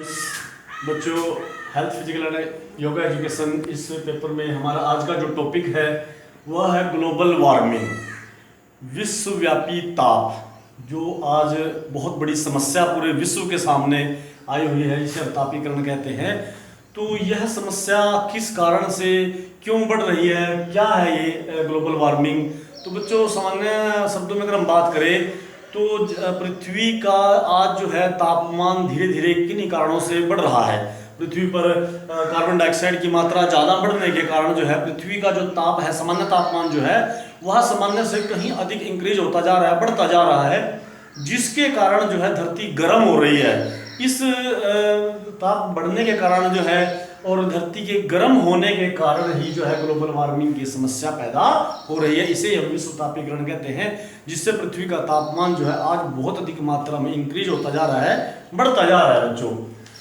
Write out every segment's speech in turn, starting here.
बच्चों, health physical and yoga education इस paper में हमारा आज का जो टॉपिक है वह है ग्लोबल वार्मिंग, विश्वव्यापी ताप, जो आज बहुत बड़ी समस्या पूरे विश्व के सामने आई हुई है। इसे तापीकरण कहते हैं। तो यह समस्या किस कारण से क्यों बढ़ रही है, क्या है ये ग्लोबल वार्मिंग। तो बच्चों, सामान्य शब्दों में अगर हम बात करें तो पृथ्वी का आज जो है तापमान धीरे धीरे किन्हीं कारणों से बढ़ रहा है। पृथ्वी पर कार्बन डाइऑक्साइड की मात्रा ज़्यादा बढ़ने के कारण जो है पृथ्वी का जो ताप है, सामान्य तापमान जो है वह सामान्य से कहीं अधिक इंक्रीज होता जा रहा है, बढ़ता जा रहा है, जिसके कारण जो है धरती गर्म हो रही है। इस ताप बढ़ने के कारण जो है और धरती के गर्म होने के कारण ही जो है ग्लोबल वार्मिंग की समस्या पैदा हो रही है। इसे हम विश्व तापीकरण कहते हैं, जिससे पृथ्वी का तापमान जो है आज बहुत अधिक मात्रा में इंक्रीज होता जा रहा है, बढ़ता जा रहा है बच्चों।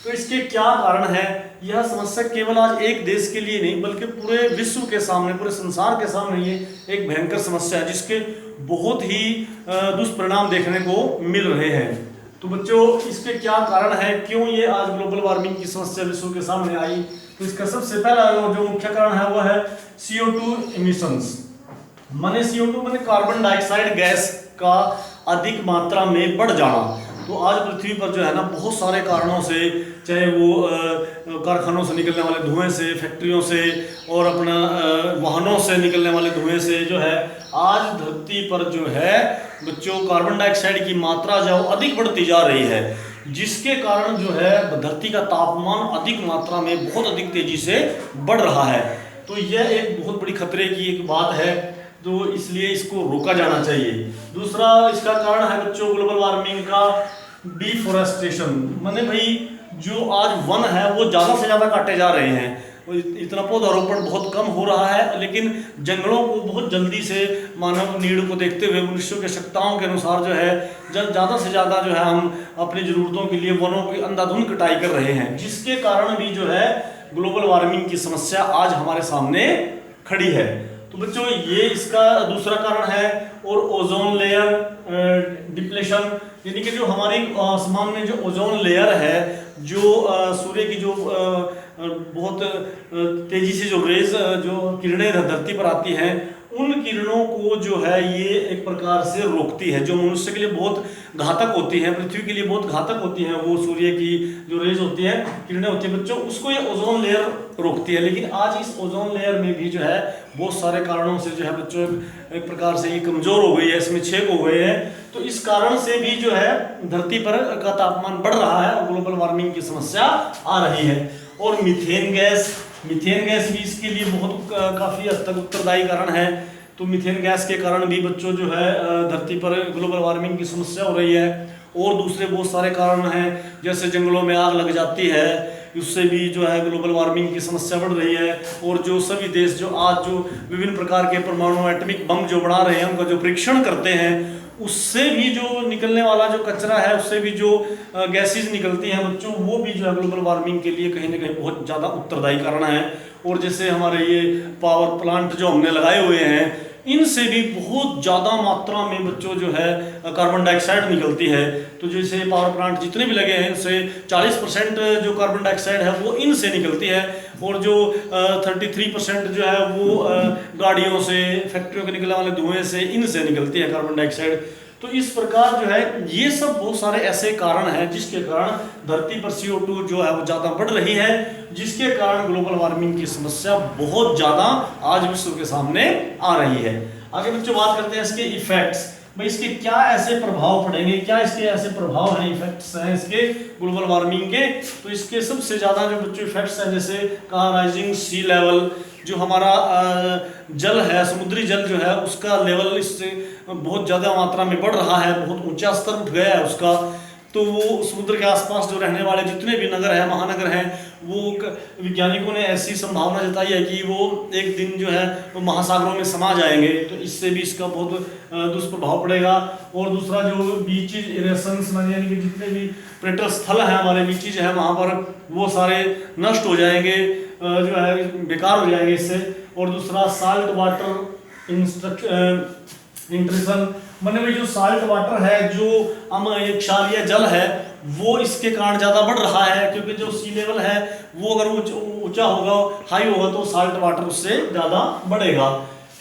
तो इसके क्या कारण है? यह समस्या केवल आज एक देश के लिए नहीं बल्कि पूरे विश्व के सामने, पूरे संसार के सामने ये एक भयंकर समस्या है, जिसके बहुत ही दुष्परिणाम देखने को मिल रहे हैं। तो बच्चों, इसके क्या कारण है, क्यों ये आज ग्लोबल वार्मिंग की समस्या विश्व के सामने आई? तो इसका सबसे पहला जो मुख्य कारण है वह है CO2 इमिशंस। माने CO2 माने कार्बन डाइऑक्साइड गैस का अधिक मात्रा में बढ़ जाना। तो आज पृथ्वी पर जो है ना बहुत सारे कारणों से, चाहे वो कारखानों से निकलने वाले धुएं से, फैक्ट्रियों से और अपना वाहनों से निकलने वाले धुएं से जो है आज धरती पर जो है बच्चों कार्बन डाइऑक्साइड की मात्रा जो अधिक बढ़ती जा रही है, जिसके कारण जो है धरती का तापमान अधिक मात्रा में बहुत अधिक तेजी से बढ़ रहा है। तो यह एक बहुत बड़ी खतरे की एक बात है, तो इसलिए इसको रोका जाना चाहिए। दूसरा इसका कारण है बच्चों ग्लोबल वार्मिंग का डिफोरेस्टेशन। माने भाई जो आज वन है वो ज़्यादा से ज़्यादा काटे जा रहे हैं, इतना पौधारोपण बहुत कम हो रहा है, लेकिन जंगलों को बहुत जल्दी से मानव नीड को देखते हुए मनुष्यों की आवश्यकताओं के अनुसार जो है ज़्यादा से ज़्यादा जो है हम अपनी ज़रूरतों के लिए वनों की अंधाधुंध कटाई कर रहे हैं, जिसके कारण भी जो है ग्लोबल वार्मिंग की समस्या आज हमारे सामने खड़ी है। तो बच्चों, ये इसका दूसरा कारण है। और ओजोन लेयर डिप्लेशन, यानी कि जो हमारी आसमान में जो ओजोन लेयर है, जो सूर्य की जो बहुत तेजी से जो रेज जो किरणें धरती पर आती हैं, उन किरणों को जो है ये एक प्रकार से रोकती है, जो मनुष्य के लिए बहुत घातक होती हैं, पृथ्वी के लिए बहुत घातक होती हैं। वो सूर्य की जो रेज होती है, किरणें होती हैं बच्चों, उसको ये ओजोन लेयर रोकती है। लेकिन आज इस ओजोन लेयर में भी जो है बहुत सारे कारणों से जो है बच्चों एक प्रकार से ये कमजोर हो गई है, इसमें छेद हो गए हैं। तो इस कारण से भी जो है धरती पर का तापमान बढ़ रहा है और ग्लोबल वार्मिंग की समस्या आ रही है। और मीथेन गैस भी इसके लिए बहुत काफ़ी हद तक उत्तरदायी कारण है। तो मीथेन गैस के कारण भी बच्चों जो है धरती पर ग्लोबल वार्मिंग की समस्या हो रही है। और दूसरे बहुत सारे कारण हैं, जैसे जंगलों में आग लग जाती है, उससे भी जो है ग्लोबल वार्मिंग की समस्या बढ़ रही है। और जो सभी देश जो आज जो विभिन्न प्रकार के परमाणु एटॉमिक बम जो बना रहे हैं, उनका जो परीक्षण करते हैं, उससे भी जो निकलने वाला जो कचरा है, उससे भी जो गैसेज निकलती हैं बच्चों, वो भी जो है ग्लोबल वार्मिंग के लिए कहीं ना कहीं बहुत ज़्यादा उत्तरदायी कारण है। और जैसे हमारे ये पावर प्लांट जो हमने लगाए हुए हैं, इनसे भी बहुत ज़्यादा मात्रा में बच्चों जो है कार्बन डाइऑक्साइड निकलती है। तो जैसे पावर प्लांट जितने भी लगे हैं, इनसे 40% जो कार्बन डाइऑक्साइड है वो इनसे निकलती है। और जो 33% जो है वो गाड़ियों से, फैक्ट्रियों के निकलने वाले धुएं से, इनसे निकलती है कार्बन डाइऑक्साइड। तो इस प्रकार जो है ये सब बहुत सारे ऐसे कारण हैं जिसके कारण धरती पर CO2 जो है वो ज़्यादा बढ़ रही है, जिसके कारण ग्लोबल वार्मिंग की समस्या बहुत ज़्यादा आज विश्व के सामने आ रही है। आगे बच्चों बात करते हैं इसके इफेक्ट्स। भाई इसके क्या ऐसे प्रभाव पड़ेंगे, क्या इसके ऐसे प्रभाव हैं, इफेक्ट्स हैं इसके ग्लोबल वार्मिंग के। तो इसके सबसे ज़्यादा जो बच्चों इफेक्ट्स हैं, जैसे कहा राइजिंग सी लेवल, जो हमारा जल है, समुद्री जल जो है उसका लेवल इससे बहुत ज़्यादा मात्रा में बढ़ रहा है, बहुत ऊंचा स्तर उठ गया है उसका। तो वो समुद्र के आसपास जो रहने वाले जितने भी नगर हैं, महानगर हैं, वो वैज्ञानिकों ने ऐसी संभावना जताई है कि वो एक दिन जो है वो महासागरों में समा जाएंगे। तो इससे भी इसका बहुत दुष्प्रभाव पड़ेगा। और दूसरा जो बीचेज इरेशंस, यानी कि जितने भी पर्यटन स्थल हैं हमारे, बीचेज हैं, वहाँ पर वो सारे नष्ट हो जाएंगे, जो है बेकार हो जाएंगे इससे। और दूसरा साल्ट वाटर इंट्रूशन, मतलब जो साल्ट वाटर है, जो क्षारीय जल है, वो इसके कारण ज़्यादा बढ़ रहा है, क्योंकि जो सी लेवल है वो अगर ऊंचा होगा, हाई होगा, तो साल्ट वाटर उससे ज़्यादा बढ़ेगा।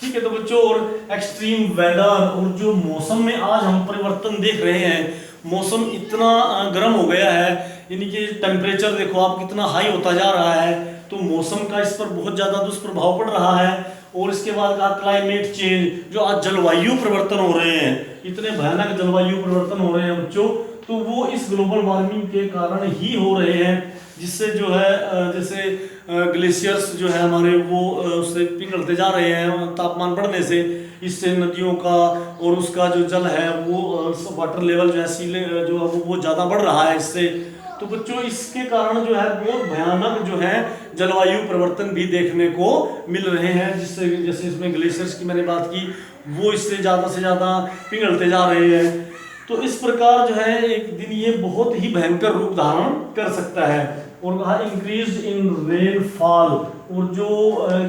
ठीक है, तो बच्चों और एक्सट्रीम वेदर और जो मौसम में आज हम परिवर्तन देख रहे हैं, मौसम इतना गर्म हो गया है, यानी कि टेम्परेचर देखो आप कितना हाई होता जा रहा है, तो मौसम का इस पर बहुत ज़्यादा दुष्प्रभाव पड़ रहा है। और इसके बाद का क्लाइमेट चेंज, जो आज जलवायु परिवर्तन हो रहे हैं, इतने भयानक जलवायु परिवर्तन हो रहे हैं बच्चों, तो वो इस ग्लोबल वार्मिंग के कारण ही हो रहे हैं, जिससे जो है जैसे ग्लेशियर्स जो है हमारे वो उससे पिघलते जा रहे हैं तापमान बढ़ने से, इससे नदियों का और उसका जो जल है वो वाटर लेवल जो है सी जो वो ज़्यादा बढ़ रहा है इससे। तो बच्चों इसके कारण जो है बहुत भयानक जो है जलवायु परिवर्तन भी देखने को मिल रहे हैं, जिससे जैसे इसमें ग्लेशियर्स की मैंने बात की, वो इससे ज़्यादा से ज़्यादा पिघलते जा रहे हैं। तो इस प्रकार जो है एक दिन ये बहुत ही भयंकर रूप धारण कर सकता है। और कहा इंक्रीज इन रेनफॉल, और जो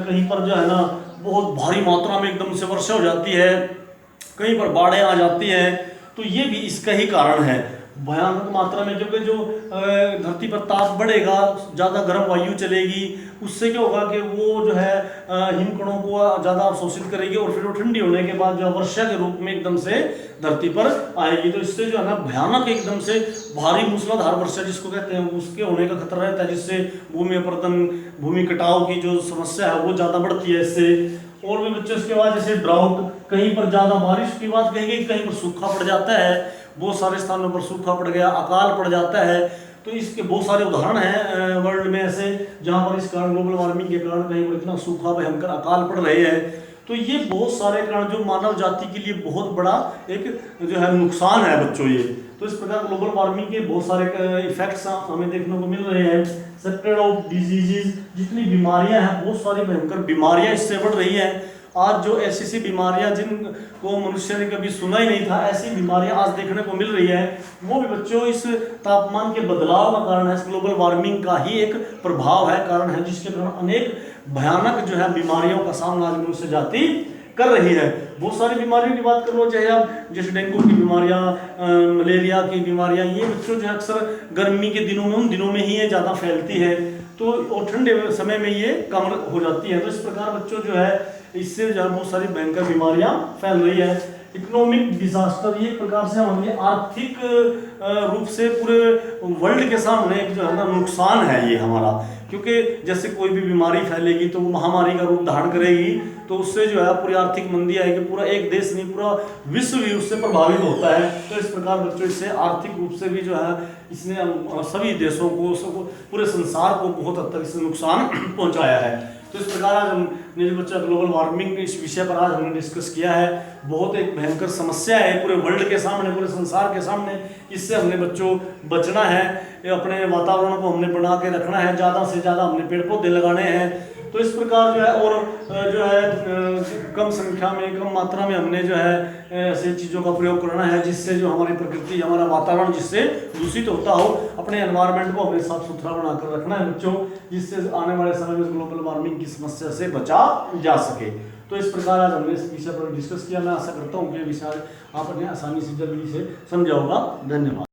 कहीं पर जो है ना बहुत भारी मात्रा में एकदम से वर्षा हो जाती है, कहीं पर बाढ़ें आ जाती हैं, तो ये भी इसका ही कारण है भयानक मात्रा में। क्योंकि जो धरती पर ताप बढ़ेगा, ज़्यादा गर्म वायु चलेगी, उससे क्या होगा कि वो जो है हिमकणों को ज़्यादा अवशोषित करेगी, और फिर वो ठंडी होने के बाद जो वर्षा के रूप में एकदम से धरती पर आएगी। तो इससे जो है ना भयानक एकदम से भारी मूसलाधार वर्षा जिसको कहते हैं उसके होने का खतरा रहता है, जिससे भूमि अपरदन, भूमि कटाव की जो समस्या है वो ज़्यादा बढ़ती है इससे। और भी बच्चों इसके बाद जैसे ड्राउट, कहीं पर ज़्यादा बारिश की बात कहेंगे, कहीं पर सूखा पड़ जाता है, बहुत सारे स्थानों पर सूखा पड़ गया, अकाल पड़ जाता है। तो इसके बहुत सारे उदाहरण हैं वर्ल्ड में ऐसे, जहाँ पर इस कारण ग्लोबल वार्मिंग के कारण कहीं पर इतना सूखा भयंकर अकाल पड़ रहे हैं। तो ये बहुत सारे कारण जो मानव जाति के लिए बहुत बड़ा एक जो है नुकसान है बच्चों ये। तो इस प्रकार ग्लोबल वार्मिंग के बहुत सारे इफेक्ट्स हमें देखने को मिल रहे हैं। स्प्रेड ऑफ डिजीजेज, जितनी बीमारियां हैं, बहुत सारी भयंकर बीमारियां इससे बढ़ रही हैं। आज जो ऐसी बीमारियां जिनको मनुष्य ने कभी सुना ही नहीं था, ऐसी बीमारियां आज देखने को मिल रही है, वो भी बच्चों इस तापमान के बदलाव का कारण है, इस ग्लोबल वार्मिंग का ही एक प्रभाव है, कारण है, जिसके कारण अनेक भयानक जो है बीमारियों का सामना आज मनुष्य जाति कर रही है। बहुत सारी बीमारियों की बात कर लो, चाहे आप जैसे डेंगू की बीमारियां, मलेरिया की बीमारियां, ये बच्चों जो है अक्सर गर्मी के दिनों में, उन दिनों में ही ये ज़्यादा फैलती है, तो और ठंडे समय में ये कम हो जाती है। तो इस प्रकार बच्चों जो है इससे जो है बहुत सारी भयंकर बीमारियां फैल रही है। इकोनॉमिक डिजास्टर, ये एक प्रकार से हमारे आर्थिक रूप से पूरे वर्ल्ड के सामने एक जो है ना नुकसान है ये हमारा, क्योंकि जैसे कोई भी बीमारी फैलेगी तो वो महामारी का रूप धारण करेगी, तो उससे जो है पूरी आर्थिक मंदी आएगी, पूरा एक देश नहीं पूरा विश्व भी उससे प्रभावित होता है। तो इस प्रकार बच्चों इससे आर्थिक रूप से भी जो है इसने सभी देशों को, पूरे संसार को बहुत हद तक इससे नुकसान पहुंचाया है। तो इस प्रकार आज हमने जो बच्चा ग्लोबल वार्मिंग इस विषय पर आज हमने डिस्कस किया है। बहुत एक भयंकर समस्या है पूरे वर्ल्ड के सामने, पूरे संसार के सामने। इससे हमने बच्चों बचना है, अपने वातावरण को हमने बना के रखना है, ज़्यादा से ज़्यादा हमने पेड़ पौधे लगाने हैं। तो इस प्रकार जो है और जो है कम संख्या में, कम मात्रा में हमने जो है ऐसे चीज़ों का प्रयोग करना है, जिससे जो हमारी प्रकृति, हमारा वातावरण जिससे दूषित होता हो, अपने एनवायरनमेंट को हमें साफ सुथरा बनाकर रखना है बच्चों, जिससे आने वाले समय में ग्लोबल वार्मिंग की समस्या से बचा जा सके। तो इस प्रकार आज हमने इस विषय पर डिस्कस किया। मैं आशा करता हूँ कि विषय आपने आसानी से जल्दी से समझा होगा। धन्यवाद।